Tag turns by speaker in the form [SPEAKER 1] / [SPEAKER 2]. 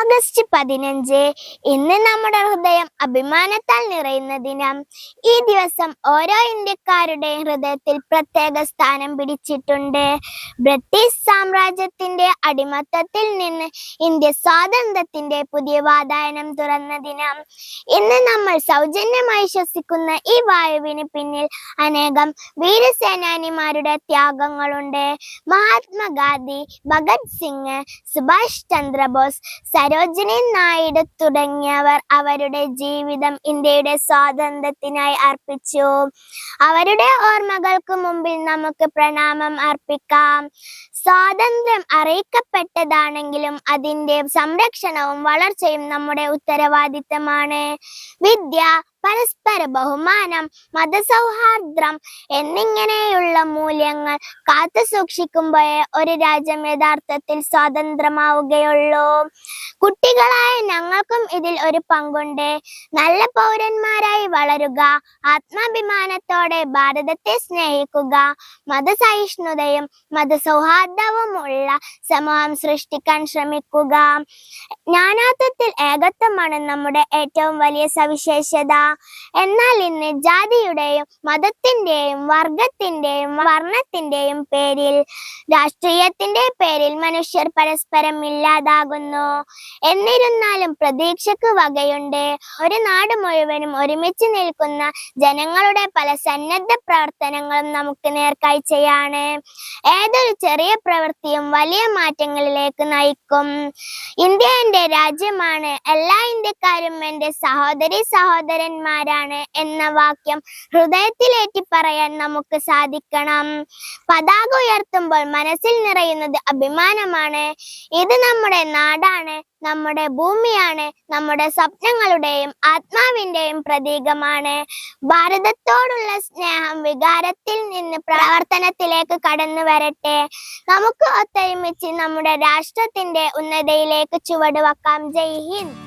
[SPEAKER 1] August 15 ഇന്ന് നമ്മുടെ ഹൃദയം അഭിമാനത്താൽ നിറയുന്ന ദിനം. ഈ ദിവസം ഓരോ ഇന്ത്യക്കാരുടെയും ഹൃദയത്തിൽ പ്രത്യേക സ്ഥാനം പിടിച്ചിട്ടുണ്ട്. ബ്രിട്ടീഷ് സാമ്രാജ്യത്തിന്റെ അടിമത്തത്തിൽ നിന്ന് ഇന്ത്യ സ്വാതന്ത്ര്യത്തിന്റെ പുതിയ വാതായനം തുറന്ന ദിനം. ഇന്ന് നമ്മൾ സൗജന്യമായി ശ്വസിക്കുന്ന ഈ വായുവിന് പിന്നിൽ അനേകം വീരസേനാനിമാരുടെ ത്യാഗങ്ങളുണ്ട്. മഹാത്മാഗാന്ധി, ഭഗത് സിംഗ്, സുഭാഷ് ചന്ദ്രബോസ്, സരോജിനി നായിഡു തുടങ്ങിയവർ അവരുടെ ജീവിതം ഇന്ത്യയുടെ സ്വാതന്ത്ര്യത്തിനായി അർപ്പിച്ചു. അവരുടെ ഓർമ്മകൾക്ക് മുമ്പിൽ നമുക്ക് പ്രണാമം അർപ്പിക്കാം. സ്വാതന്ത്ര്യം അറിയിക്കപ്പെട്ടതാണെങ്കിലും അതിന്റെ സംരക്ഷണവും വളർച്ചയും നമ്മുടെ ഉത്തരവാദിത്തമാണ്. വിദ്യ, പരസ്പര ബഹുമാനം, മതസൗഹാർദ്ദം എന്നിങ്ങനെയുള്ള മൂല്യങ്ങൾ കാത്തു സൂക്ഷിക്കുമ്പോഴേ ഒരു രാജ്യം യഥാർത്ഥത്തിൽ സ്വതന്ത്രമാവുകയുള്ളൂ. കുട്ടികളായ ഞങ്ങൾക്കും ഇതിൽ ഒരു പങ്കുണ്ട്. നല്ല പൗരന്മാരായി വളരുക, ആത്മാഭിമാനത്തോടെ ഭാരതത്തെ സ്നേഹിക്കുക, മതസഹിഷ്ണുതയും മതസൗഹാർദ്ദവുമുള്ള സമൂഹം സൃഷ്ടിക്കാൻ ശ്രമിക്കുക. നാനാത്വത്തിൽ ഏകത്വമാണ് നമ്മുടെ ഏറ്റവും വലിയ സവിശേഷത. എന്നാൽ ഇന്ന് ജാതിയുടെയും മതത്തിന്റെയും വർഗത്തിന്റെയും വർണ്ണത്തിന്റെയും പേരിൽ, രാഷ്ട്രീയത്തിന്റെ പേരിൽ മനുഷ്യർ പരസ്പരം ഇല്ലാതാകുന്നു. എന്നിരുന്നാലും പ്രതീക്ഷയ്ക്ക് വകയുണ്ട്. ഒരു നാട് മുഴുവനും ഒരുമിച്ച് നിൽക്കുന്ന ജനങ്ങളുടെ പല സന്നദ്ധ പ്രവർത്തനങ്ങളും നമുക്ക് നേർക്കാഴ്ചയാണ്. ഏതൊരു ചെറിയ പ്രവൃത്തിയും വലിയ മാറ്റങ്ങളിലേക്ക് നയിക്കും. ഇന്ത്യ എന്റെ രാജ്യമാണ്, എല്ലാ ഇന്ത്യക്കാരും എന്റെ സഹോദരി സഹോദരന്മാരാണ് എന്ന വാക്യം ഹൃദയത്തിലേറ്റി പറയാൻ നമുക്ക് സാധിക്കണം. പതാക ഉയർത്തുമ്പോൾ മനസ്സിൽ നിറയുന്നത് അഭിമാനമാണ്. ഇത് നമ്മുടെ നാടാണ്, നമ്മുടെ ഭൂമിയാണ്, നമ്മുടെ സ്വപ്നങ്ങളുടെയും ആത്മാവിന്റെയും പ്രതീകമാണ്. ഭാരതത്തോടുള്ള സ്നേഹം വികാരത്തിൽ നിന്ന് പ്രവർത്തനത്തിലേക്ക് കടന്നു വരട്ടെ. നമുക്ക് ഒത്തൊരുമിച്ച് നമ്മുടെ രാഷ്ട്രത്തിന്റെ ഉന്നതിയിലേക്ക് ചുവടുവെക്കാം. ജയ് ഹിന്ദ്.